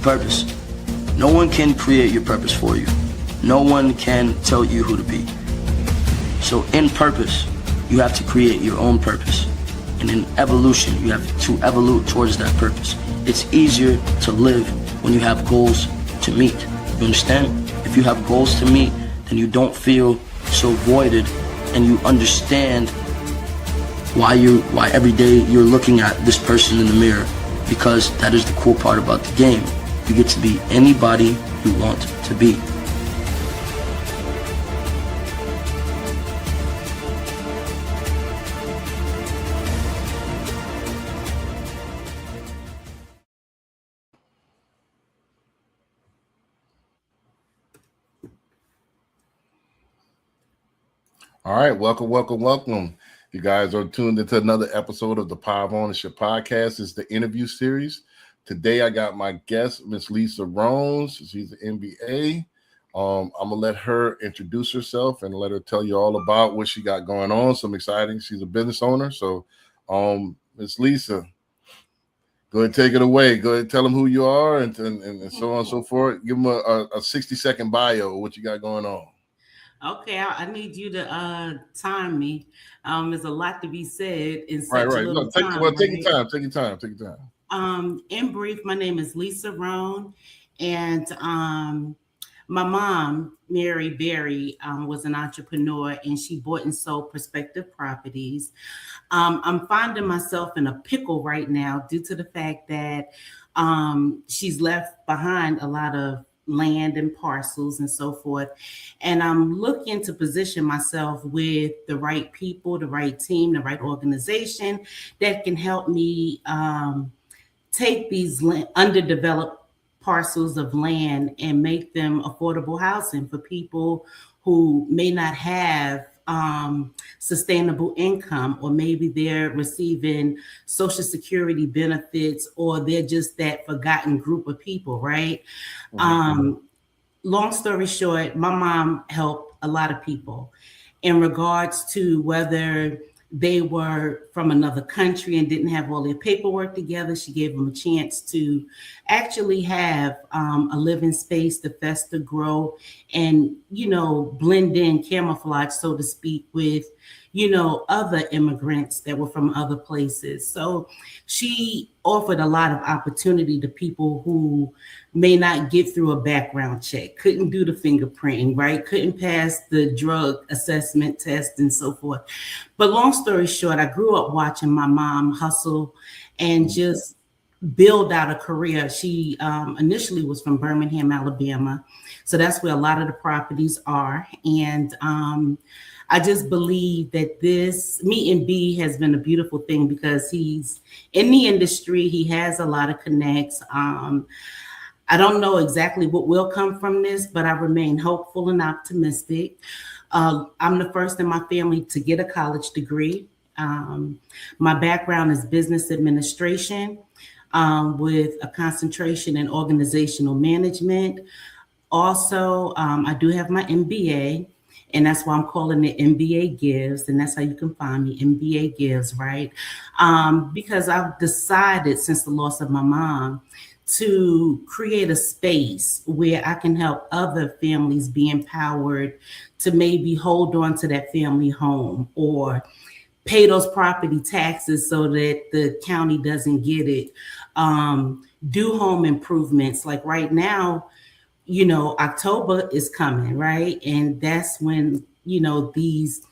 purpose. No one can create your purpose for you. No one can tell you who to be. So in purpose, you have to create your own purpose. And in evolution, you have to evolve towards that purpose. It's easier to live when you have goals to meet. You understand? If you have goals to meet, then you don't feel so voided, and you understand why every day you're looking at this person in the mirror, because that is the cool part about the game. You get to be anybody you want to be. All right, welcome. You guys are tuned into another episode of the Power of Ownership Podcast. It's the interview series. Today, I got my guest, Miss Lisa Rone. She's an MBA. I'm going to let her introduce herself and let her tell you all about what she got going on. Some exciting. She's a business owner. So, Miss Lisa, go ahead, take it away. Go ahead, tell them who you are and so on and so forth. Give them a 60-second bio of what you got going on. Okay, I need you to time me. There's a lot to be said in such a little time. Take your time. In brief, my name is Lisa Rone, and my mom, Mary Berry, was an entrepreneur, and she bought and sold prospective properties. I'm finding myself in a pickle right now due to the fact that she's left behind a lot of land and parcels and so forth. And I'm looking to position myself with the right people, the right team, the right organization that can help me take these underdeveloped parcels of land and make them affordable housing for people who may not have sustainable income, or maybe they're receiving Social Security benefits, or they're just that forgotten group of people, right? Mm-hmm. Long story short, my mom helped a lot of people in regards to whether they were from another country and didn't have all their paperwork together. She gave them a chance to actually have a living space to fester, grow, and, blend in, camouflage, so to speak, with, other immigrants that were from other places. So she offered a lot of opportunity to people who may not get through a background check, couldn't do the fingerprinting, right? Couldn't pass the drug assessment test and so forth. But long story short, I grew up watching my mom hustle and just build out a career. She initially was from Birmingham, Alabama. So that's where a lot of the properties are. And I just believe that this meeting B has been a beautiful thing because he's in the industry. He has a lot of connects. I don't know exactly what will come from this, but I remain hopeful and optimistic. I'm the first in my family to get a college degree. My background is business administration with a concentration in organizational management. Also, I do have my MBA, and that's why I'm calling it MBA Gives, and that's how you can find me, MBA Gives, right? Because I've decided since the loss of my mom to create a space where I can help other families be empowered to maybe hold on to that family home or pay those property taxes so that the county doesn't get it. Do home improvements. Like right now, October is coming, right? And that's when, these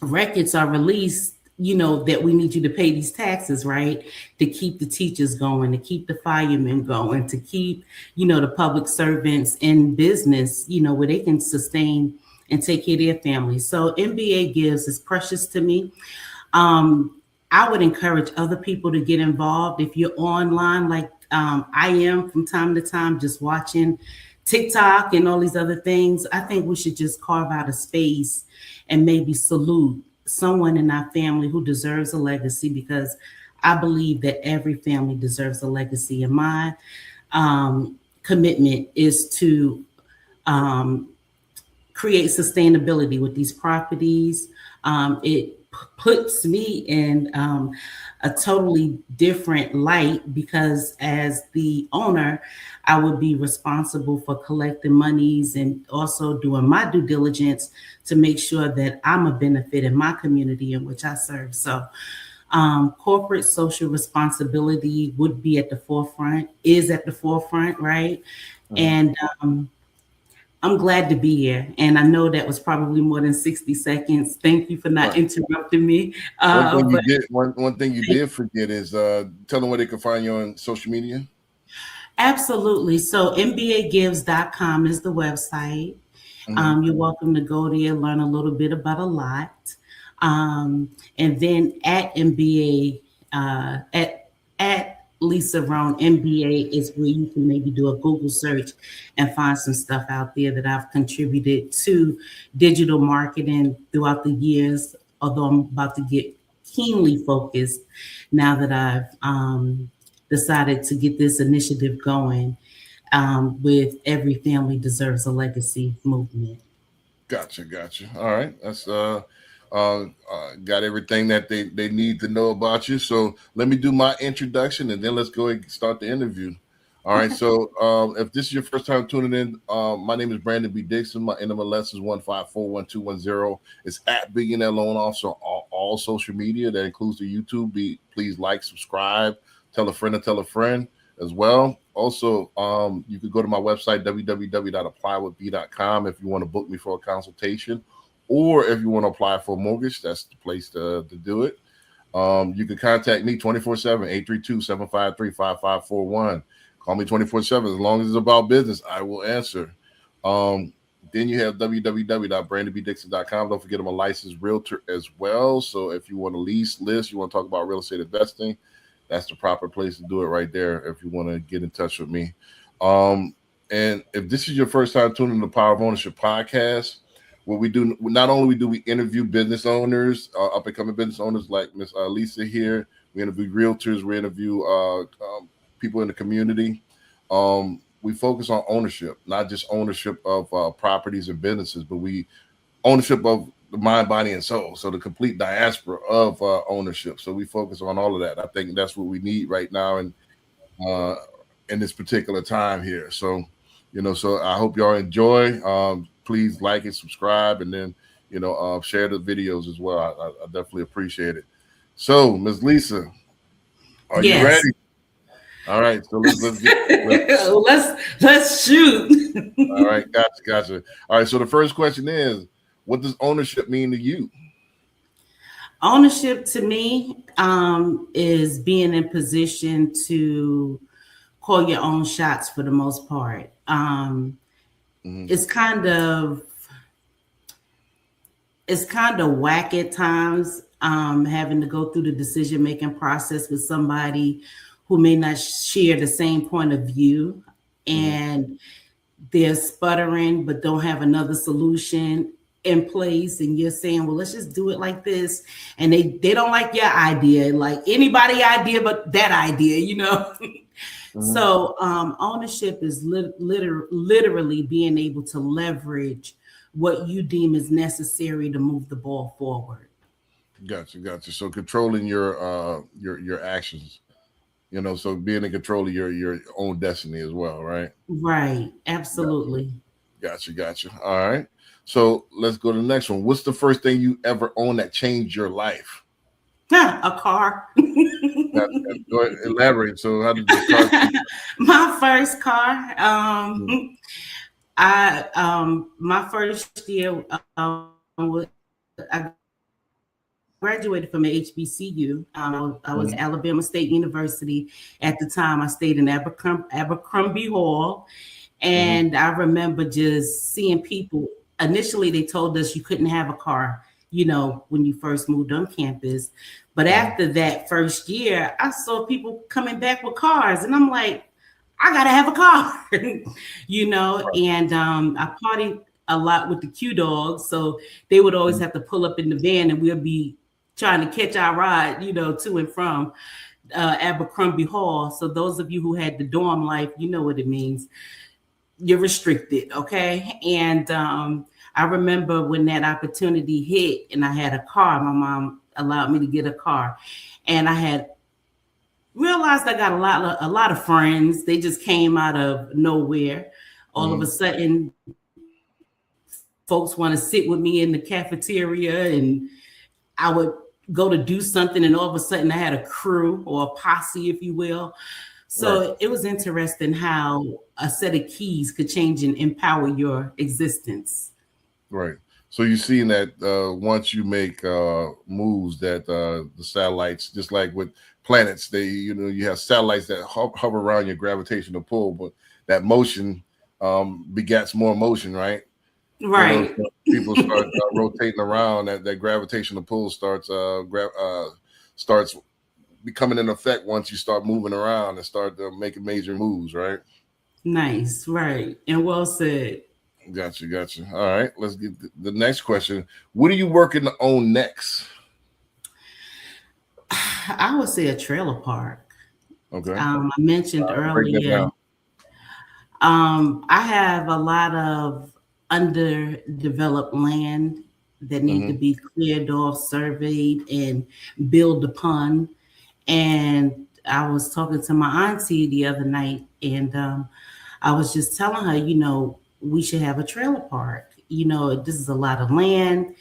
records are released, that we need you to pay these taxes, right? To keep the teachers going, to keep the firemen going, to keep, the public servants in business, where they can sustain and take care of their families. So MBA Gives is precious to me. I would encourage other people to get involved. If you're online, like I am from time to time, just watching TikTok and all these other things, I think we should just carve out a space and maybe salute someone in our family who deserves a legacy, because I believe that every family deserves a legacy. And my commitment is to create sustainability with these properties. It puts me in a totally different light, because as the owner, I would be responsible for collecting monies and also doing my due diligence to make sure that I'm a benefit in my community in which I serve. So corporate social responsibility would be at the forefront, is at the forefront, right? Mhm. And I'm glad to be here. And I know that was probably more than 60 seconds. Thank you for not Right. interrupting me. One thing you But did one thing you did forget is tell them where they can find you on social media. absolutely. So MBAgives.com is the website. Hmm. You're welcome to go there, learn a little bit about a lot. And then at MBA, at Lisa Rone, MBA is where you can maybe do a Google search and find some stuff out there that I've contributed to digital marketing throughout the years, although I'm about to get keenly focused now that I've decided to get this initiative going with Every Family Deserves a Legacy movement. Gotcha. All right, that's got everything that they need to know about you. So let me do my introduction, and then let's go and start the interview. All right. Okay. So if this is your first time tuning in, my name is Brandon B. Dixon. My NMLS is 1541210. It's at Billionaire Loan Officer on all social media. That includes the YouTube. Please like, subscribe, tell a friend to tell a friend as well. Also, you could go to my website, www.applywithb.com, if you want to book me for a consultation, or if you want to apply for a mortgage, that's the place to do it. You can contact me 24/7, 832-753-5541. Call me 24/7. As long as it's about business, I will answer. Then you have www.brandonbdixon.com. Don't forget I'm a licensed realtor as well. So if you want to lease, list, you want to talk about real estate investing, that's the proper place to do it right there if you want to get in touch with me. And if this is your first time tuning in the Power of Ownership podcast, what we do, not only do we interview business owners, up and coming business owners like Miss Lisa here, we interview realtors, we interview people in the community. We focus on ownership, not just ownership of properties and businesses, but we ownership of the mind, body, and soul. So the complete diaspora of ownership. So we focus on all of that. I think that's what we need right now in this particular time here. So, so I hope y'all enjoy. Please like and subscribe, and then share the videos as well. I definitely appreciate it. So, Ms. Lisa, are you Yes. ready? All right. So let's shoot. All right. Gotcha. All right. So the first question is, what does ownership mean to you? Ownership to me is being in position to call your own shots for the most part. It's kind of whack at times, having to go through the decision-making process with somebody who may not share the same point of view, and they're sputtering but don't have another solution in place, and you're saying, well, let's just do it like this, and they don't like your idea, like anybody idea but that idea. So ownership is literally being able to leverage what you deem is necessary to move the ball forward. Gotcha. So controlling your actions, so being in control of your own destiny as well, right? Right. Absolutely. Gotcha. All right. So let's go to the next one. What's the first thing you ever owned that changed your life? A car. Go ahead, elaborate. So how did the car? My first car. My first year, I graduated from a HBCU. I was at Alabama State University at the time. I stayed in Abercrombie Hall, and I remember just seeing people. Initially, they told us you couldn't have a car, when you first moved on campus. But after that first year, I saw people coming back with cars, and I'm like, I gotta have a car, And I partied a lot with the Q dogs, so they would always have to pull up in the van, and we'll be trying to catch our ride, to and from Abercrombie Hall. So those of you who had the dorm life, you know what it means. You're restricted, okay? And I remember when that opportunity hit and I had a car, my mom allowed me to get a car. And I had realized I got a lot of friends. They just came out of nowhere. All of a sudden, folks want to sit with me in the cafeteria, and I would go to do something, and all of a sudden I had a crew or a posse, if you will. So it was interesting how a set of keys could change and empower your existence. Right. So you've seen that once you make moves, that the satellites, just like with planets, you have satellites that hover around your gravitational pull, but that motion begets more motion, right? Right. People start rotating around. That gravitational pull starts starts becoming an effect once you start moving around and start making major moves, right? Nice. Right. And well said. Gotcha. All right, let's get the next question. What are you working to own next? I would say a trailer park. Okay. I mentioned earlier. I have a lot of underdeveloped land that need to be cleared off, surveyed, and built upon. And I was talking to my auntie the other night, and I was just telling her, we should have a trailer park. This is a lot of land.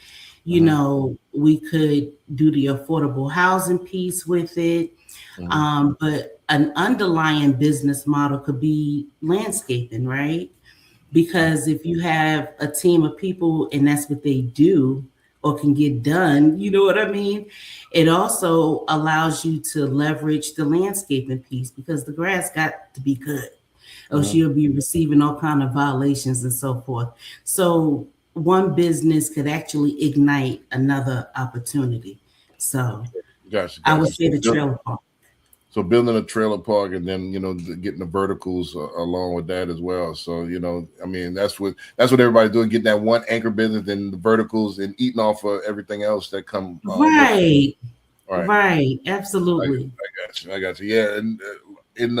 We could do the affordable housing piece with it. But an underlying business model could be landscaping, right? Because if you have a team of people and that's what they do or can get done, you know what I mean? It also allows you to leverage the landscaping piece because the grass got to be good, else you'll be receiving all kind of violations and so forth. So one business could actually ignite another opportunity. So Gotcha. I would say the trailer park. So building a trailer park and then getting the verticals along with that as well. So that's what everybody's doing, getting that one anchor business and the verticals and eating off of everything else that come. Right. Absolutely. I got you. Yeah, and in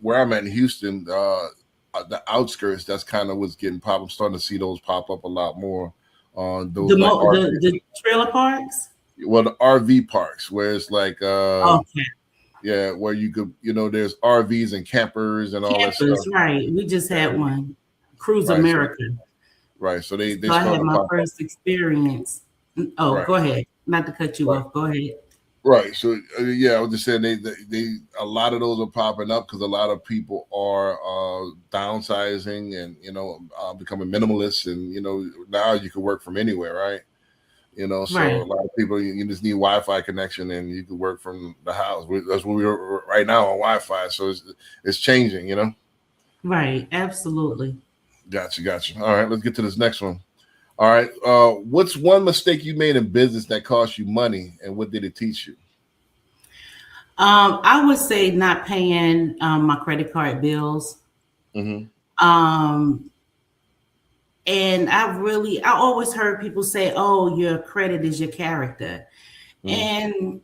where I'm at in Houston, the outskirts, that's kind of what's getting pop. I'm starting to see those pop up a lot more on those the trailer parks. Well, the RV parks where it's like okay. Yeah, where you could, there's RVs and campers and all that stuff. Right. We just had one, Cruise America. Right. So they I had my first experience. Oh, right. Go ahead. Not to cut you off. Go ahead. Right. So I was just saying they a lot of those are popping up because a lot of people are downsizing and becoming minimalists, and now you can work from anywhere, right? So a lot of people, you just need Wi-Fi connection and you can work from the house. That's what we're right now on Wi-Fi. So it's changing, Right. Absolutely. Gotcha. All right, let's get to this next one. All right. What's one mistake you made in business that cost you money and what did it teach you? I would say not paying my credit card bills. And I always heard people say, oh, your credit is your character. And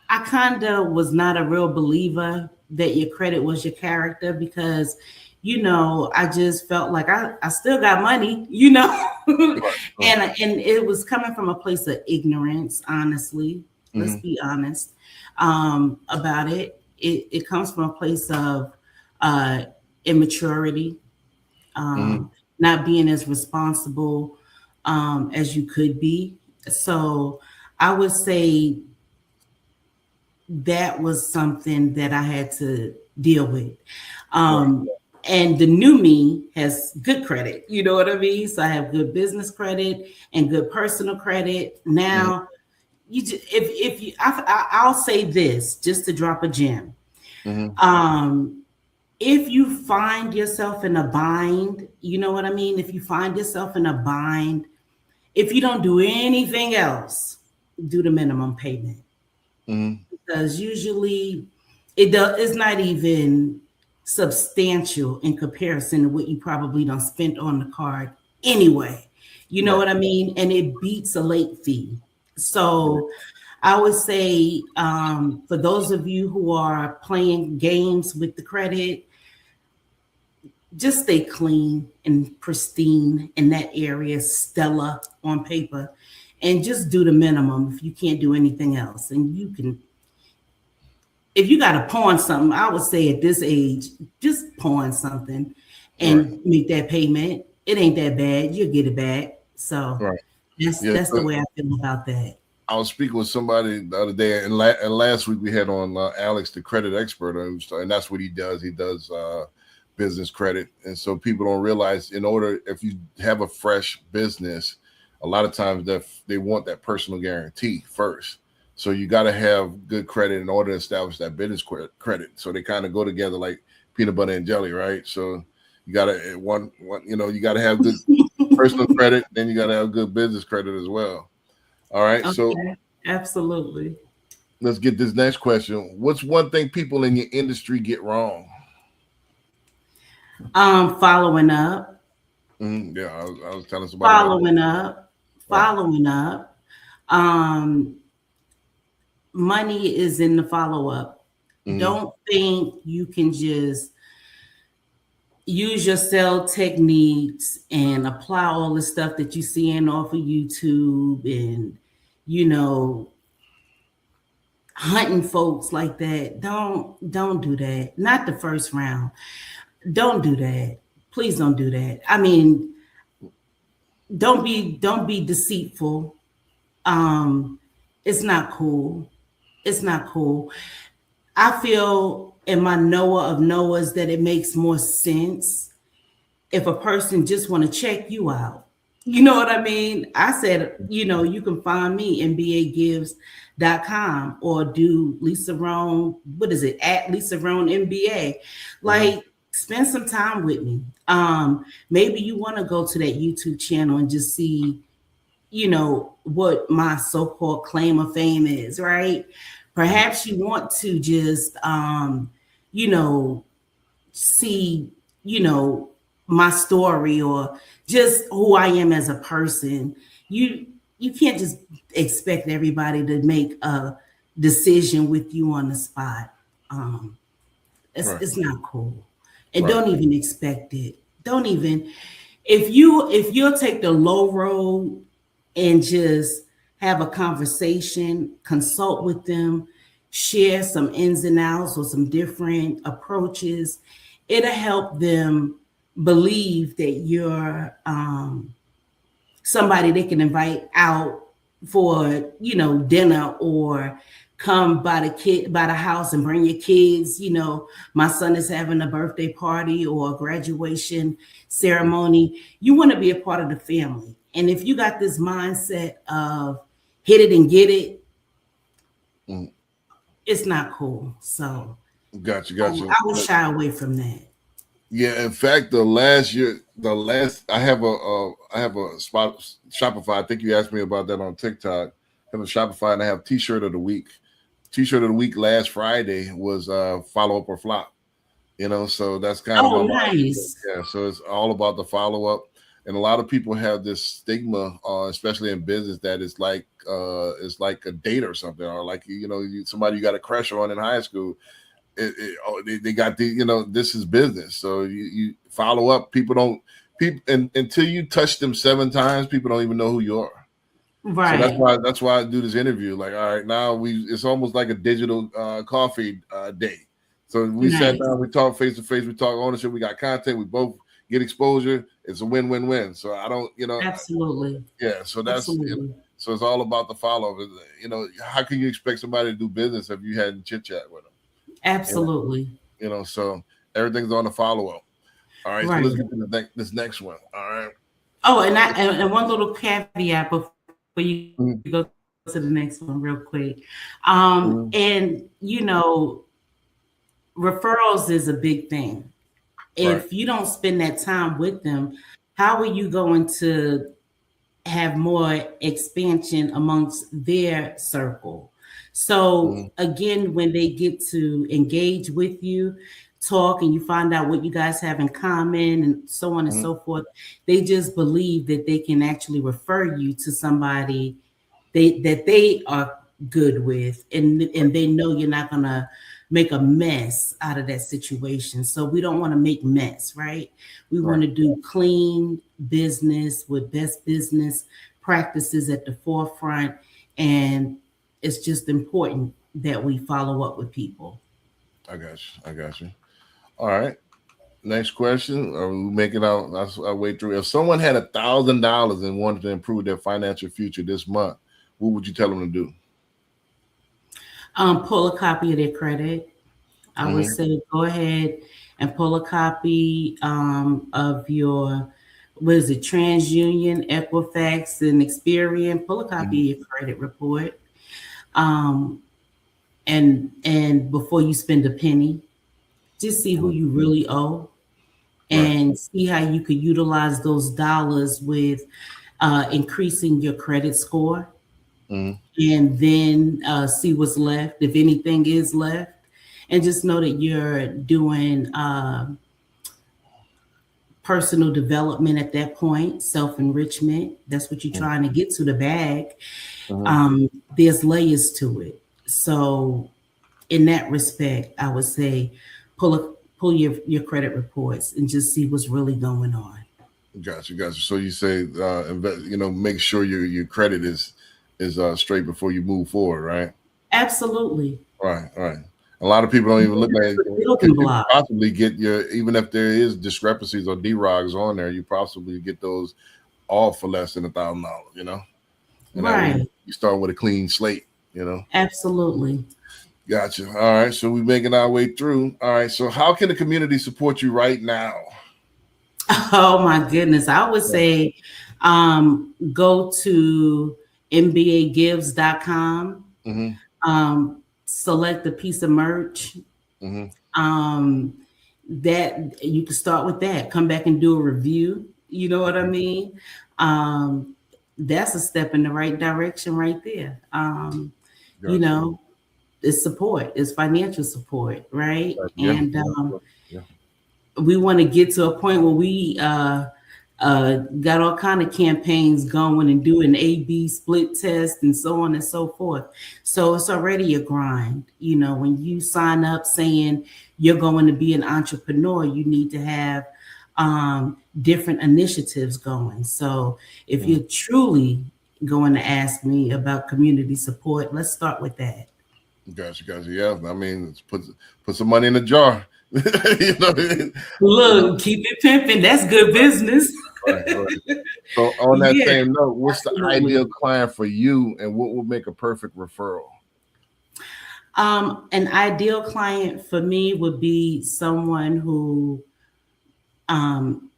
I kind of was not a real believer that your credit was your character because, I just felt like I still got money, and it was coming from a place of ignorance, honestly. Let's be honest about it. It comes from a place of immaturity. Not being as responsible as you could be. So I would say that was something that I had to deal with. And the new me has good credit, you know what I mean? So I have good business credit and good personal credit. Now, I'll say this just to drop a gem. If you find yourself in a bind, you know what I mean? If you find yourself in a bind, if you don't do anything else, do the minimum payment. Because usually it's not even substantial in comparison to what you probably done spent on the card anyway. You know what I mean? And it beats a late fee. So I would say for those of you who are playing games with the credit, just stay clean and pristine in that area, stellar on paper, and just do the minimum if you can't do anything else. And you can, if you got to pawn something, I would say at this age, just pawn something Right. and make that payment. It ain't that bad. You'll get it back. So Right. that's the way I feel about that. I was speaking with somebody the other day, and last week we had on Alex, the credit expert, and that's what he does. He does business credit, and so people don't realize, if you have a fresh business, a lot of times that they want that personal guarantee first. So you got to have good credit in order to establish that business credit. So they kind of go together like peanut butter and jelly, right? So you got to you got to have good personal credit, then you got to have good business credit as well. All right, Okay, so absolutely. let's get this next question. What's one thing people in your industry get wrong? Following up. Yeah, I was telling somebody. Following up. Money is in the follow up. Don't think you can just use your sell techniques and apply all the stuff that you seeing off of YouTube and, hunting folks like that. Don't do that. Not the first round. Don't do that. Please don't do that. I mean, don't be deceitful. It's not cool. It's not cool. I feel in my Noah of Noahs that it makes more sense if a person just want to check you out. You know what I mean? I said, you can find me nbagives.com or do Lisa Rone, what is it, at Lisa Rone NBA. Like, spend some time with me. Maybe you want to go to that YouTube channel and just see, what my so-called claim of fame is, right? Perhaps you want to just, see, my story or just who I am as a person. You can't just expect everybody to make a decision with you on the spot. It's not cool. And don't even expect it. Don't even, if you'll take the low road and just have a conversation, consult with them, share some ins and outs or some different approaches, it'll help them believe that you're somebody they can invite out for, dinner or come by the house and bring your kids. My son is having a birthday party or a graduation ceremony. You want to be a part of the family. And if you got this mindset of hit it and get it, it's not cool. So Gotcha. I would shy away from that. Yeah, in fact, the last I have a spot Shopify. I think you asked me about that on TikTok. I have a Shopify and I have T-shirt of the week. T-shirt of the week last Friday was follow up or flop. So that's kind of nice. Yeah, so it's all about the follow up, and a lot of people have this stigma, especially in business, that it's like a date or something, or like somebody you got a crush on in high school. They got this is business, so you follow up. People until you touch them 7 times, people don't even know who you are. Right. So that's why I do this interview. Like, all right, now it's almost like a digital coffee day. So we sat down, we talk face to face, we talk ownership, we got content, we both get exposure. It's a win-win-win. So I don't, absolutely. Yeah. So that's so it's all about the follow up. How can you expect somebody to do business if you hadn't chit chat with them? Absolutely. So everything's on the follow up. All right. So let's get to this next one. All right. Oh, and one little caveat before you go to the next one real quick. And referrals is a big thing. If you don't spend that time with them, how are you going to have more expansion amongst their circle? So again, when they get to engage with you, talk, and you find out what you guys have in common and so on and so forth, they just believe that they can actually refer you to somebody that they are good with, and they know you're not gonna make a mess out of that situation. So we don't want to make mess, right? We want to do clean business with best business practices at the forefront, and it's just important that we follow up with people. I got you. I got you. All right. Next question. We make it out. I'll wait through. If someone had $1,000 and wanted to improve their financial future this month, what would you tell them to do? Pull a copy of their credit. I would say go ahead and pull a copy of your, what is it, TransUnion, Equifax, and Experian. Pull a copy of your credit report. And before you spend a penny, just see who you really owe and see how you could utilize those dollars with increasing your credit score. And then see what's left, if anything is left. And just know that you're doing personal development at that point, self-enrichment. That's what you're trying to get to the bag. There's layers to it. So in that respect, I would say pull your credit reports and just see what's really going on. Gotcha. So you say, make sure your credit is straight before you move forward, right? Absolutely. Right. A lot of people don't even look at it. You possibly get even if there is discrepancies or DROGs on there, you possibly get those off for less than $1,000, And right. You start with a clean slate, Absolutely. Gotcha. All right. So we're making our way through. All right. So how can the community support you right now? Oh my goodness. I would say go to mbagives.com. Select a piece of merch. That you can start with that. Come back and do a review. You know what I mean? That's a step in the right direction right there. It's support, it's financial support, right? And we want to get to a point where we got all kind of campaigns going and doing A/B split test and so on and so forth. So it's already a grind. When you sign up saying you're going to be an entrepreneur, you need to have different initiatives going. So if you're truly going to ask me about community support, let's start with that. Gotcha. Yeah, I mean, put some money in the jar. Look, keep it pimping. That's good business. Right. So on that same note, what's the ideal client for you, and what would make a perfect referral? An ideal client for me would be someone who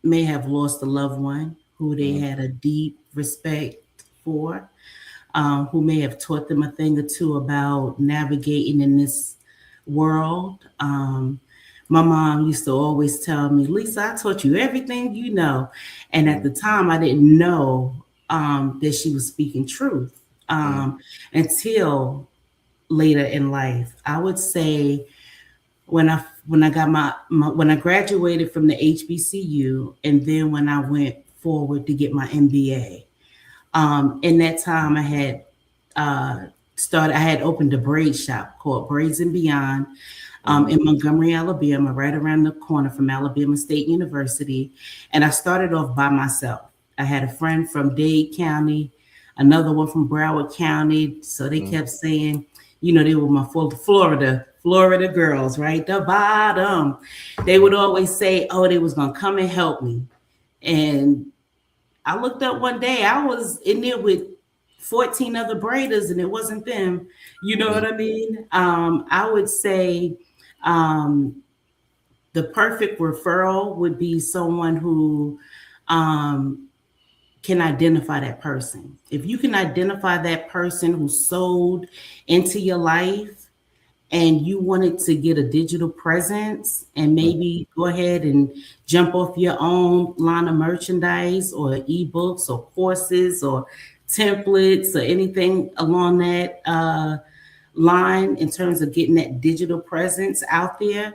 may have lost a loved one, who they had a deep respect for, who may have taught them a thing or two about navigating in this world. My mom used to always tell me, Lisa, I taught you everything you know. And at the time, I didn't know that she was speaking truth until later in life. I would say when I got when I graduated from the HBCU, and then when I went forward to get my MBA, in that time I had opened a braid shop called Braids and Beyond. In Montgomery, Alabama, right around the corner from Alabama State University. And I started off by myself. I had a friend from Dade County, another one from Broward County. So they kept saying, they were my Florida girls, right? The bottom. They would always say, oh, they was going to come and help me. And I looked up one day, I was in there with 14 other braiders and it wasn't them. You know what I mean? I would say, the perfect referral would be someone who can identify that person. If you can identify that person who sold into your life and you wanted to get a digital presence and maybe go ahead and jump off your own line of merchandise or ebooks or courses or templates or anything along that line in terms of getting that digital presence out there,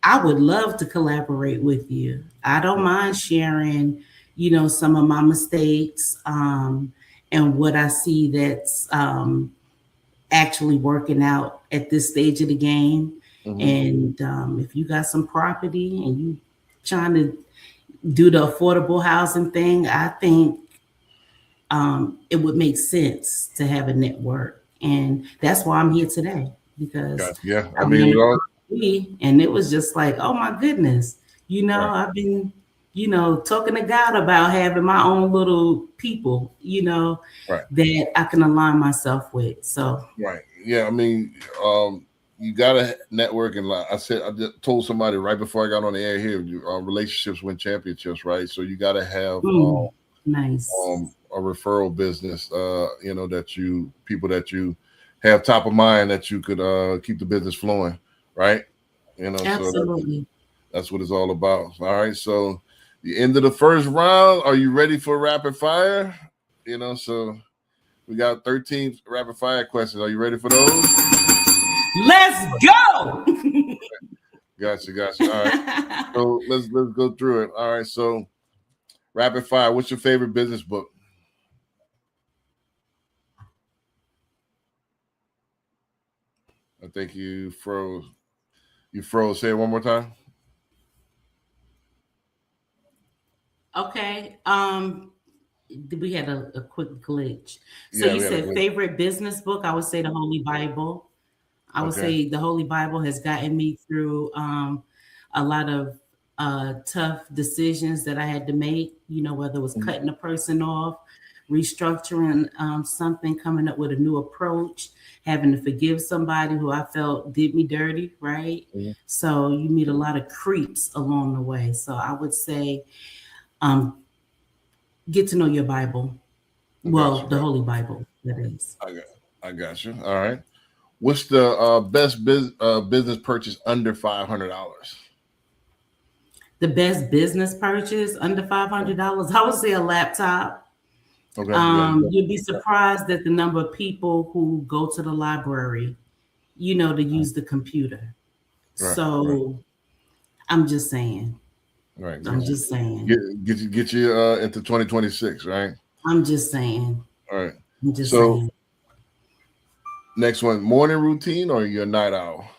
I would love to collaborate with you. I don't mind sharing, some of my mistakes and what I see that's actually working out at this stage of the game. And if you got some property and you trying to do the affordable housing thing, I think it would make sense to have a network. And that's why I'm here today, because Gotcha. Yeah, I I mean, ran it all, and it was just like, oh my goodness, right, I've been, talking to God about having my own little people, right, that I can align myself with. So, right. Yeah, I mean, you gotta network, and like I said, I just told somebody right before I got on the air here, relationships win championships, right? So you gotta have nice. a referral business, people that you have top of mind that you could keep the business flowing, right? So Absolutely. that's what it's all about. All right, so the end of the first round. Are you ready for rapid fire? So we got 13 rapid fire questions. Are you ready for those? Let's go. Gotcha. All right, so let's go through it. All right, so rapid fire. What's your favorite business book? I think you froze. You froze. Say it one more time. Okay. We had a quick glitch. So Yeah, you we had a said glitch. favorite business book? I would say the Holy Bible. I would Okay. say the Holy Bible has gotten me through a lot of tough decisions that I had to make, whether it was Mhm. cutting a person off, restructuring something, coming up with a new approach, having to forgive somebody who I felt did me dirty, right? Mhm. So you meet a lot of creeps along the way. So I would say um, get to know your Bible. Well, the Gotcha. Holy Bible, that is. I got you. All right. What's the best business purchase under $500? The best business purchase under $500, I would say a laptop. Okay. Yeah. You'd be surprised at the number of people who go to the library, to use the computer. Right. Right. So I'm just saying. Right. I'm Get you just saying. get you into 2026. Right. I'm just saying. All right. I'm just So saying. next one, morning routine or your night owl?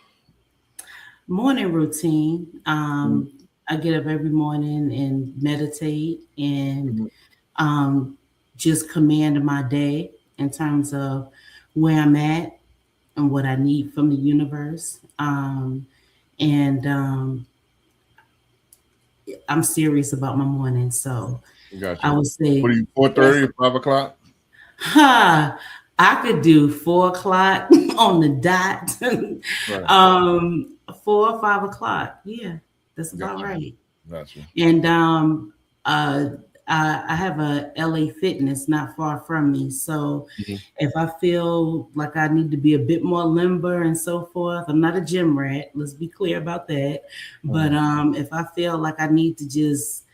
Morning routine. Mhm. I get up every morning and meditate and Mhm. um, just command my day in terms of where I'm at and what I need from the universe. And I'm serious about my morning. So I Gotcha. would What are say, you? 4:30 or 5 o'clock? huh, I could do 4 o'clock on the dot. Right. 4 or 5 o'clock. Yeah, that's about Gotcha. right. Gotcha. And uh, I have a LA Fitness not far from me. So Mhm. if I feel like I need to be a bit more limber and so forth, I'm not a gym rat. Let's be clear about that. But Mhm. if I feel like I need to just,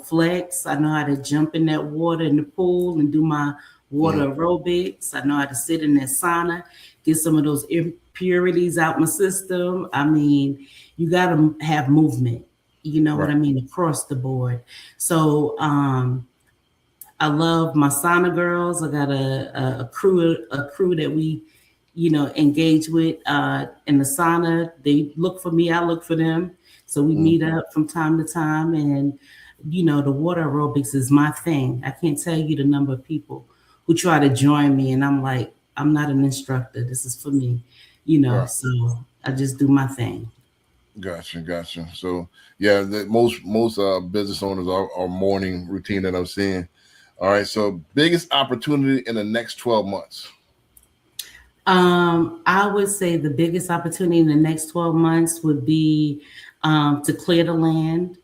flex, I know how to jump in that water in the pool and do my water Mhm. aerobics. I know how to sit in that sauna, get some of those impurities out my system. I mean, you got to have movement. You know what Right. I mean, across the board. So I love my sauna girls. I got a crew that we, engage with in the sauna. They look for me, I look for them. So we Mhm. meet up from time to time, and the water aerobics is my thing. I can't tell you the number of people who try to join me, and I'm like, I'm not an instructor. This is for me, Right. So I just do my thing. Gotcha. So yeah, most business owners are morning routine that I'm seeing. All right. So biggest opportunity in the next 12 months. I would say the biggest opportunity in the next 12 months would be to clear the land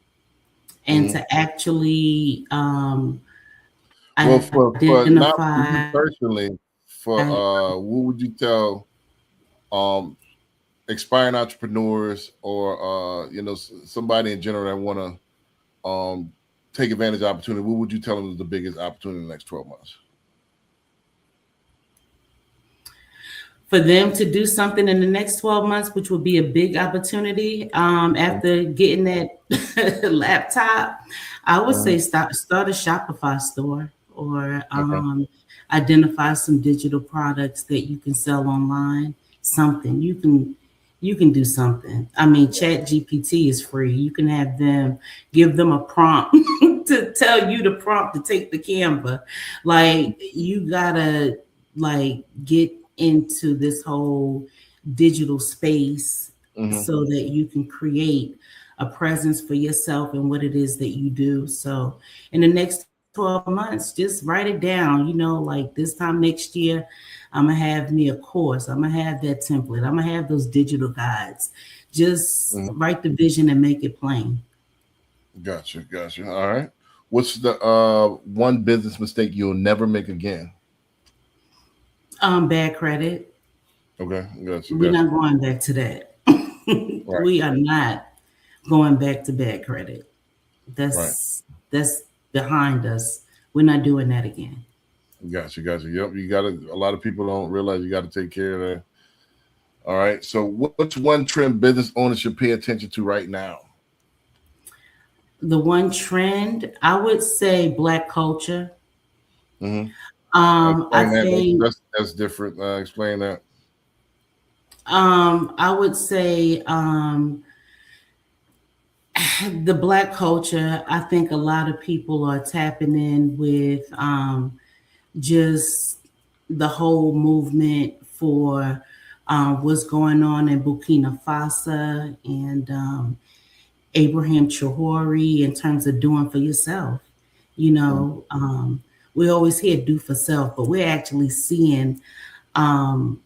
and Mhm. to actually Well, for not for you identify. personally, for what would you tell um aspiring entrepreneurs or somebody in general that want to take advantage of opportunity? What would you tell them is the biggest opportunity in the next 12 months? For them to do something in the next 12 months, which would be a big opportunity. Mhm. After getting that laptop, I would say Mhm. start a Shopify store or Okay. identify some digital products that you can sell online. Something you can do something. I mean, Chat GPT is free. You can have them give them a prompt to tell you the prompt to take the Canva. Like you gotta like get into this whole digital space Hmm. so that you can create a presence for yourself and what it is that you do. So in the next 12 months, just write it down, like this time next year, I'm gonna have me a course. I'm gonna have that template. I'm gonna have those digital guides. Just Hmm. write the vision and make it plain. Gotcha. All right. What's the one business mistake you'll never make again? Bad credit. Okay, We're gotcha. not going back to that. Right, We are not going back to bad credit. right. That's behind us. We're not doing that again. Gotcha. Yep, you got to. A lot of people don't realize you got to take care of that. All right. So, what's one trend business owners should pay attention to right now? The one trend I would say black culture. Hmm. I Explain that. think That's different. Explain that. I would say the black culture. I think a lot of people are tapping in with just the whole movement for what's going on in Burkina Faso and Abraham Traore in terms of doing for yourself. You Mhm. know, we always hear do for self, but we're actually seeing um,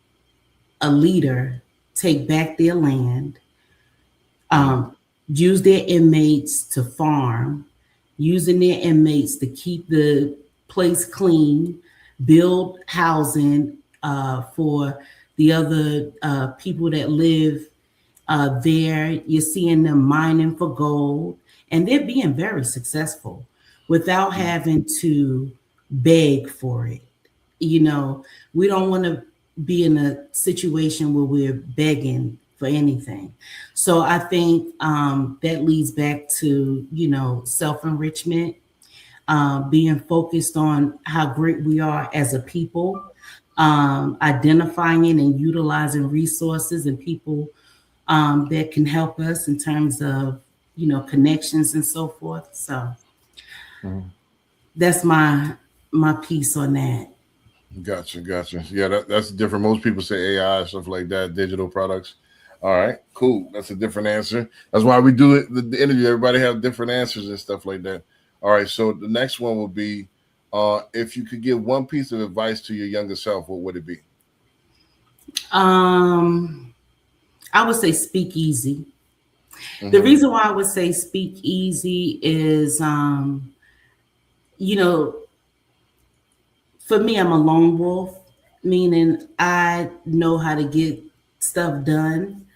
a leader take back their land, Mhm. use their inmates to farm, using their inmates to keep the place clean, build housing for the other people that live there. You're seeing them mining for gold, and they're being very successful without having to beg for it. You know, we don't want to be in a situation where we're begging for anything. So I think that leads back to, self enrichment, being focused on how great we are as a people, identifying and utilizing resources and people that can help us in terms of connections and so forth. So Mhm. that's my piece on that. Gotcha. Yeah, that's different. Most people say AI stuff like that, digital products. All right, cool. That's a different answer. That's why we do it. The interview. Everybody have different answers and stuff like that. All right. So the next one will be, if you could give one piece of advice to your younger self, what would it be? um I would say speak easy. The Hmm. reason why I would say speak easy is you know for me, I'm a lone wolf, meaning I know how to get stuff done.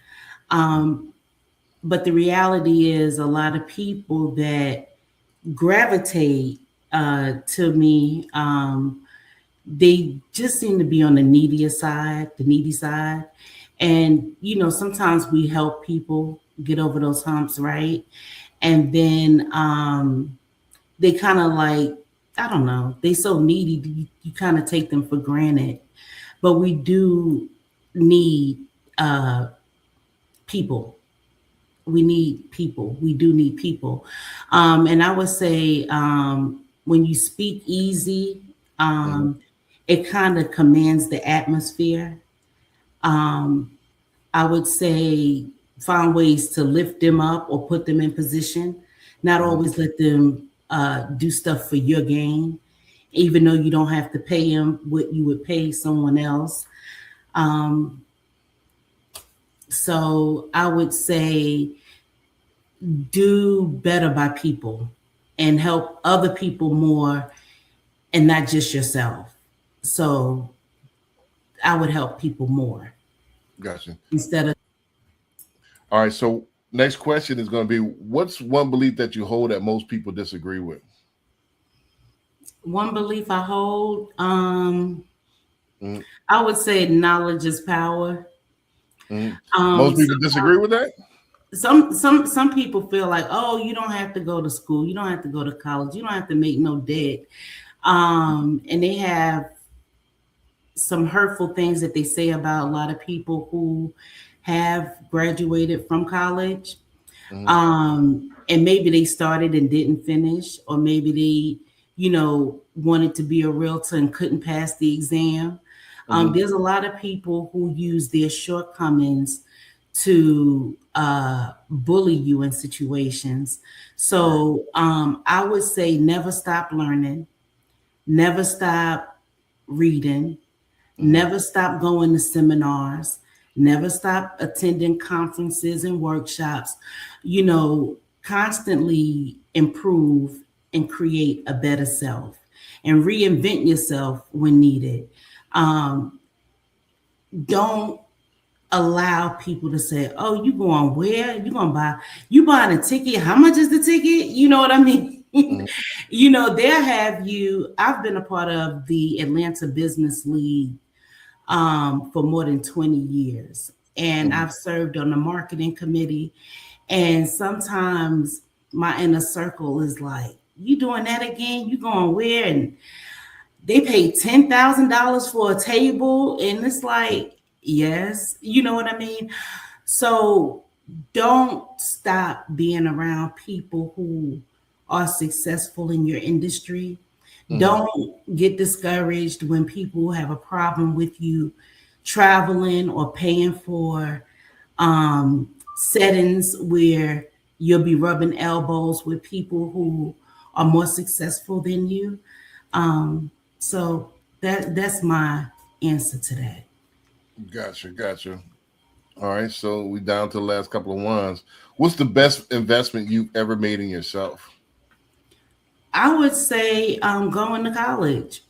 um but the reality is a lot of people that gravitate to me, they just seem to be on the needy side. And, sometimes we help people get over those humps, right? And then they kind of like, I don't know, they so needy, you kind of take them for granted. But we do need uh, people. We need people. We do need people. And I would say when you speak easy, Hmm. it kind of commands the atmosphere. Um, I would say find ways to lift them up or put them in position, not Hmm. always let them do stuff for your gain, even though you don't have to pay them what you would pay someone else. Um, so I would say do better by people and help other people more and not just yourself. So I would help people more Gotcha. instead of All right. So next question is going to be, what's one belief that you hold that most people disagree with? one belief I hold. Hmm. I would say knowledge is power. Hmm. Um, Most people sometimes disagree with that. some people feel like, oh, you don't have to go to school, you don't have to go to college, you don't have to make no debt. And they have some hurtful things that they say about a lot of people who have graduated from college. Mm-hmm. And maybe they started and didn't finish, or maybe they, wanted to be a realtor and couldn't pass the exam. Mm-hmm. There's a lot of people who use their shortcomings to bully you in situations. Right. So I would say never stop learning, never stop reading, Mm-hmm. never stop going to seminars, never stop attending conferences and workshops. Constantly improve and create a better self and reinvent yourself when needed. Um, don't allow people to say, "Oh, you going where? You buying a ticket? How much is the ticket?" You know what I mean? Mm-hmm. They'll have you. I've been a part of the Atlanta Business League for more than 20 years. And Mm-hmm. I've served on the marketing committee. And sometimes my inner circle is like, "You doing that again? You going where?" And they pay $10,000 for a table. And it's like, yes, you know what I mean? So don't stop being around people who are successful in your industry. Mm-hmm. Don't get discouraged when people have a problem with you traveling or paying for settings where you'll be rubbing elbows with people who are more successful than you. So that's my answer to that. Gotcha. Gotcha. All right. So we down to the last couple of ones. What's the best investment you've ever made in yourself? I would say going to college.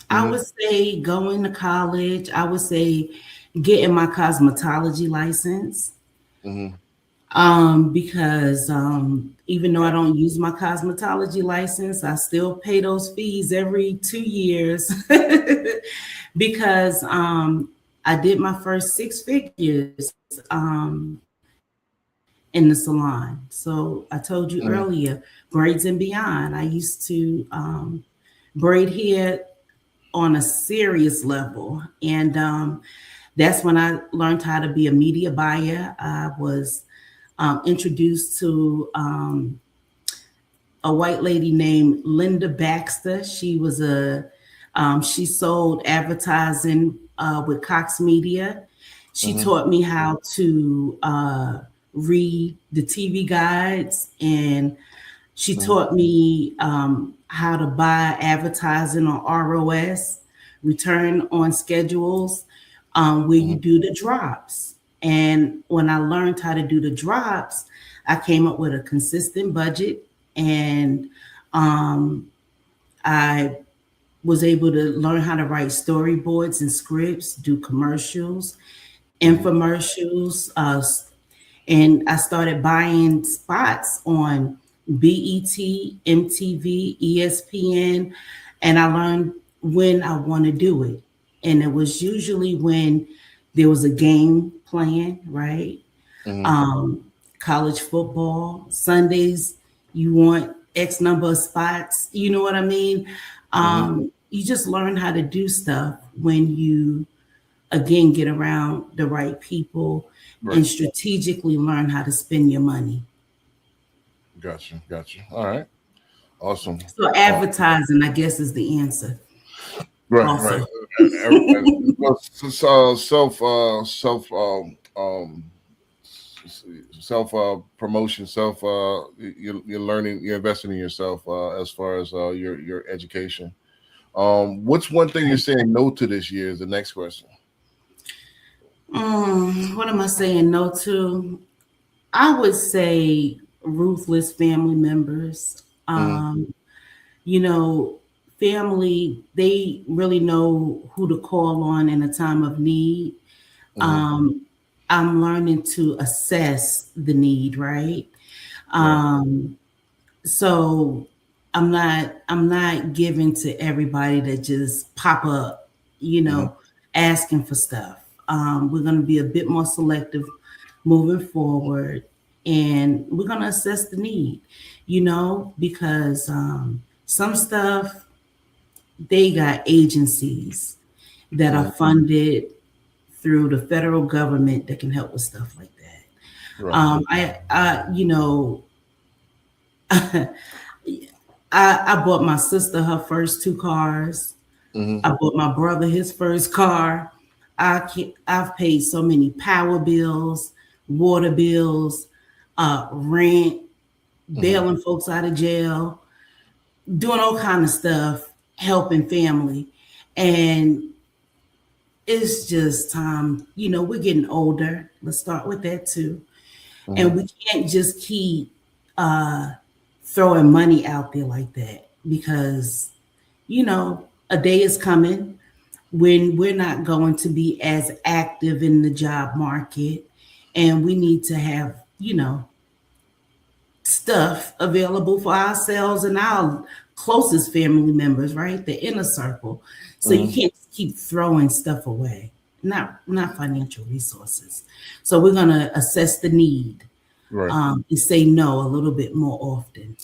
I Mm-hmm. would say going to college. I would say getting my cosmetology license. Mm-hmm. Because even though I don't use my cosmetology license, I still pay those fees every 2 years because I did my first 6 figures in the salon. So I told you earlier, Mm-hmm. braids and beyond. I used to braid hair on a serious level. And that's when I learned how to be a media buyer. I was introduced to a white lady named Linda Baxter. She sold advertising with Cox Media. She Mm-hmm. taught me how to read the TV guides, and she Mm-hmm. taught me how to buy advertising on ROS, return on schedules, where you Mm-hmm. do the drops. And when I learned how to do the drops, I came up with a consistent budget, and um, I was able to learn how to write storyboards and scripts, do commercials, Mm-hmm. infomercials, and I started buying spots on BET, MTV, ESPN, and I learned when I want to do it. And it was usually when there was a game playing, right? Mm-hmm. Um, College football, Sundays, you want X number of spots, you know what I mean? Mm-hmm. You just learn how to do stuff when you again get around the right people and Right. strategically learn how to spend your money. Gotcha. Gotcha. All right. Awesome. So advertising, I guess, is the answer. Right. Right. Also, Well, self promotion, you're learning, you're investing in yourself as far as your education. What's one thing you're saying no to this year? Is the next question. what am I saying no to? I would say ruthless family members. Mm-hmm. You know, family, they really know who to call on in a time of need. Mm-hmm. I'm learning to assess the need, right? Right. So I'm not giving to everybody that just pop up, Mm-hmm. asking for stuff. We're going to be a bit more selective moving forward, and we're going to assess the need, because some stuff, they got agencies that are Mm-hmm. funded through the federal government that can help with stuff like that. Right. You know, I bought my sister her first two cars. Mm-hmm. I bought my brother his first car. I've paid so many power bills, water bills, rent, Mm-hmm. bailing folks out of jail, doing all kind of stuff, helping family. And it's just time, you know, we're getting older. Let's start with that too. Mm-hmm. And we can't just keep uh, throwing money out there like that because, you know, a day is coming when we're not going to be as active in the job market and we need to have, you know, stuff available for ourselves and our closest family members, right? The inner circle. So you Mm-hmm. can't keep throwing stuff away. Not financial resources. So we're gonna assess the need Right. and say no a little bit more often.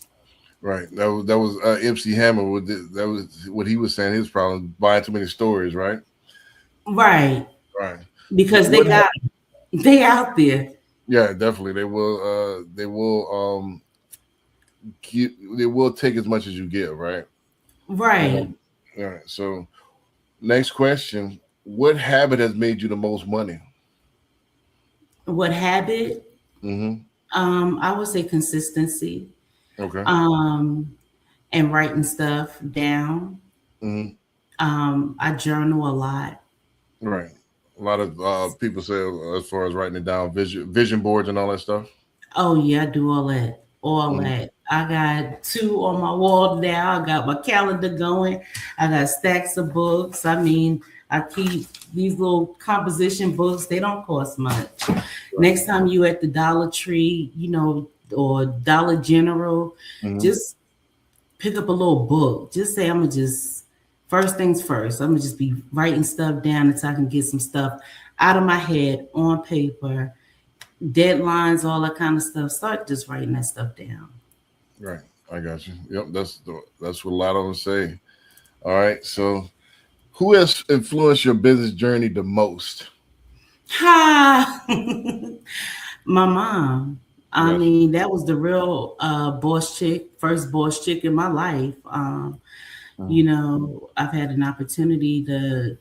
Right. That was MC Hammer. That was what he was saying. His problem buying too many stories. Right. Right. Right. Because What? they out there. Yeah, definitely. They will. They will. They will take as much as you give. Right. Right. All right. So next question: what habit has made you the most money? What habit? Mm-hmm. I would say consistency. Okay. Um, and writing stuff down. Mm-hmm. I journal a lot. Right. A lot of people say as far as writing it down, vision boards and all that stuff. Oh yeah, I do all that. All Mm-hmm. that. I got two on my wall now. I got my calendar going. I got stacks of books. I mean, I keep these little composition books. They don't cost much. Right. Next time you at the Dollar Tree, you know, or Dollar General, Mm-hmm. just pick up a little book. Just say I'm gonna just first things first. I'm gonna just be writing stuff down until I can get some stuff out of my head on paper, deadlines, all that kind of stuff. Start just writing that stuff down. Right. I got you. Yep. That's what a lot of them say. All right. So who has influenced your business journey the most? Ha! My mom. I Gotcha. mean, that was the real boss chick, first boss chick in my life. You Mhm. know, I've had an opportunity to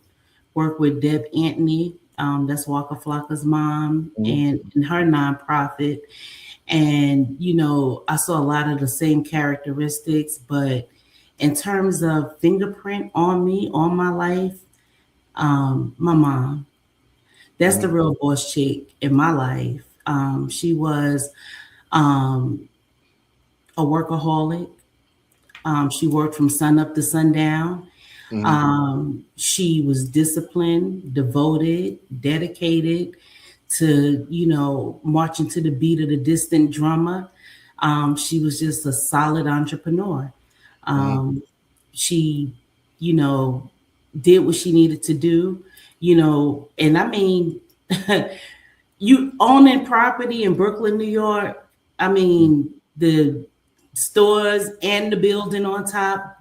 work with Deb Anthony. That's Waka Flocka's mom Mhm. and her nonprofit. And, you know, I saw a lot of the same characteristics, but in terms of fingerprint on me, on my life, my mom. That's the Mhm. real boss chick in my life. She was um, a workaholic. She worked from sun up to sundown. Mhm. She was disciplined, devoted, dedicated to, you know, marching to the beat of the distant drummer. She was just a solid entrepreneur. Mhm. Um, she, you know, did what she needed to do, you know, and I mean, you owning property in Brooklyn, New York, I Mhm. mean, the stores and the building on top,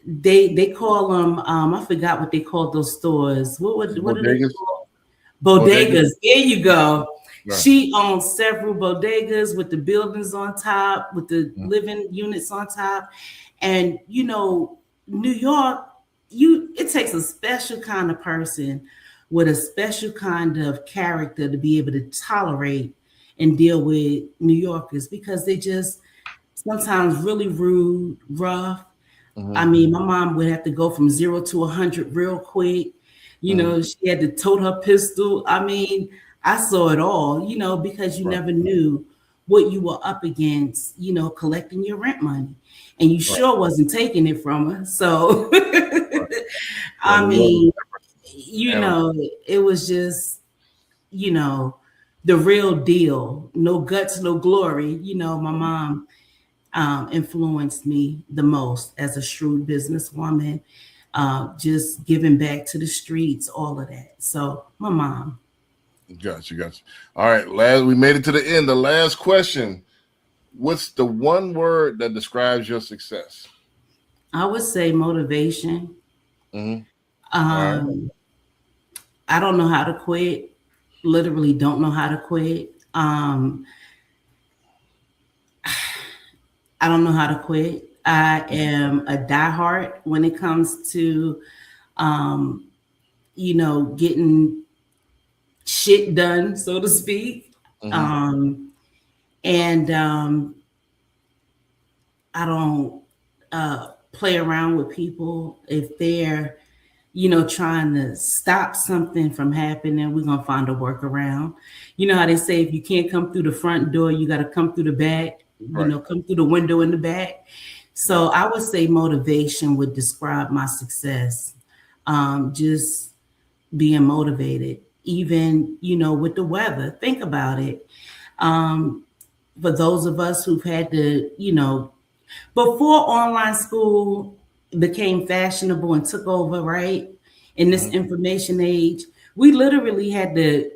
they call them, I forgot what they called those stores. What are they Bodegas. called? Bodegas. Bodegas. There you go. Right. She owns several bodegas with the buildings on top, with the Mhm. living units on top. And you know, New York, you it takes a special kind of person with a special kind of character to be able to tolerate and deal with New Yorkers because they just sometimes really rude, rough. I Mhm. mean, my mom would have to go from 0 to 100 real quick. You Mhm. know, she had to tote her pistol. I mean, I saw it all, you know, because you Right. never knew what you were up against, you know, collecting your rent money. And you Right. sure wasn't taking it from her. So, Right. Yeah. I New York is mean, an you animal. know, it was just, you know, the real deal. No guts, no glory. You know, my mom influenced me the most as a shrewd businesswoman, just giving back to the streets, all of that. So, my mom, Gotcha. Gotcha. All right. Last, we made it to the end. The last question. What's the one word that describes your success? I would say motivation. Mm-hmm. All right. Um, I don't know how to quit, literally, don't know how to quit. Um, I don't know how to quit. I am a diehard when it comes to, getting shit done, so to speak. Mhm. And I don't play around with people. If they're, trying to stop something from happening, we're going to find a workaround. You know how they say, if you can't come through the front door, you got to come through the back, Right. come through the window in the back. So Right. I would say motivation would describe my success. Just being motivated, even, with the weather. Think about it. For those of us who've had to, before online school became fashionable and took over, right? In this Mhm. information age, we literally had to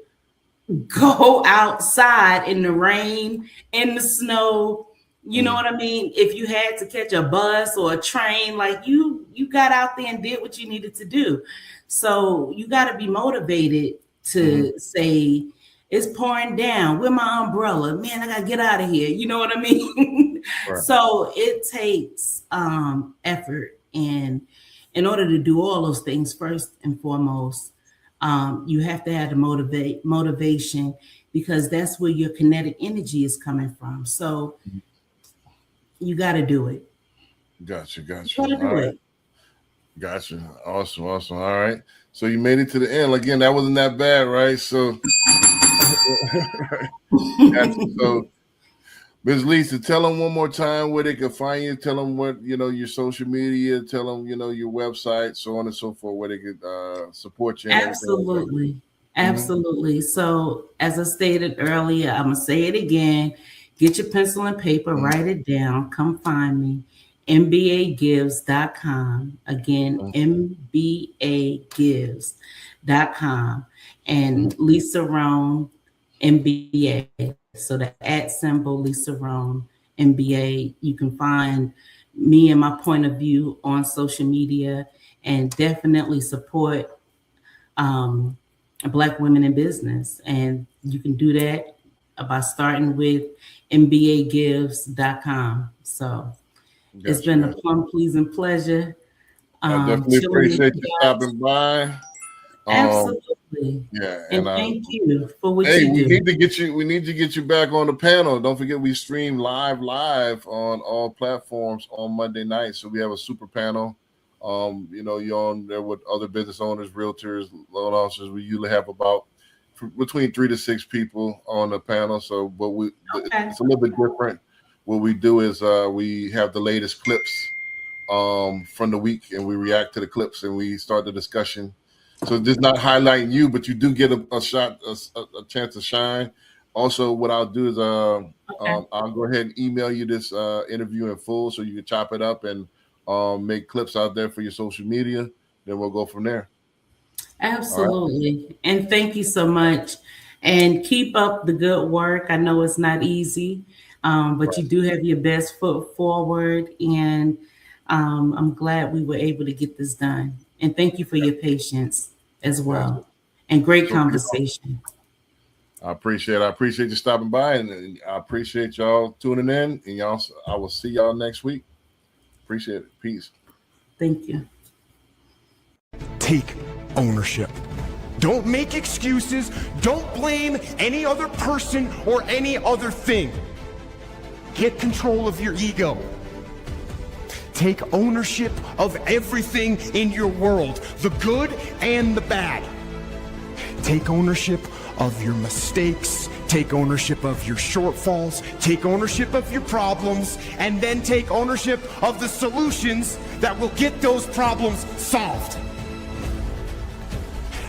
go outside in the rain, in the snow. You know Mhm. what I mean? If you had to catch a bus or a train, like you got out there and did what you needed to do. So you got to be motivated Mhm. to say, it's pouring down. Where my umbrella? Man, I gotta get out of here. You know what I mean? Right. So it takes effort, and in order to do all those things, first and foremost, you have to have the motivation, because that's where your kinetic energy is coming from. So you got to do it. Gotcha. You Gotcha. got to All do right. it. Gotcha. Awesome. Awesome. All right. So you made it to the end. Again, that wasn't that bad, right? So, gotcha. So, Ms. Lisa, tell them one more time where they can find you. Tell them what, your social media. Tell them, your website, so on and so forth, where they could support you and everything like that. Absolutely. Mhm. Absolutely. So, as I stated earlier, I'm going to say it again. Get your pencil and paper, Mhm. write it down. Come find me. MBAgives.com. Again, Mhm. MBAgives.com. Mhm. And Lisa Rone, MBA. So, the @ symbol, Lisa Rone, MBA. You can find me and my point of view on social media, and definitely support um, Black women in business. And you can do that by starting with MBAgives.com. So it's Gotcha. been a Gotcha. plum pleasing pleasure I definitely chilling with appreciate you you guys. stopping by. Um, Absolutely. yeah, And and thank you for what hey, you we do. need to get you. We need to get you back on the panel. Don't forget, we stream live on all platforms on Monday night. So we have a super panel. You're on there with other business owners, realtors, loan officers. We usually have about between 3 to 6 people on the panel. So, but Okay. it's a little bit different. What we do is we have the latest clips from the week, and we react to the clips, and we start the discussion. So just not highlighting you, but you do get a shot, a chance to shine. Also, what I'll do is Okay. I'll go ahead and email you this interview in full, so you can chop it up and make clips out there for your social media. Then we'll go from there. All right. Absolutely. And thank you so much. And keep up the good work. I know it's not easy, but you do have your best foot forward. And I'm glad we were able to get this done. And thank you for your patience as Gotcha. well. And great So conversation. I appreciate you stopping by, and I appreciate y'all tuning in. And y'all, I will see y'all next week. Appreciate it. Peace. Thank you. Take ownership. Don't make excuses. Don't blame any other person or any other thing. Get control of your ego. Take ownership of everything in your world, the good and the bad. Take ownership of your mistakes. Take ownership of your shortfalls. Take ownership of your problems. And then take ownership of the solutions that will get those problems solved.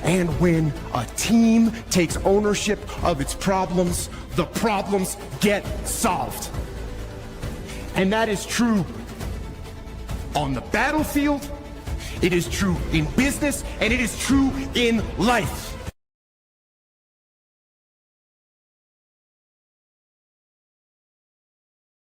And when a team takes ownership of its problems, the problems get solved. And that is true on the battlefield, it is true in business, and it is true in life.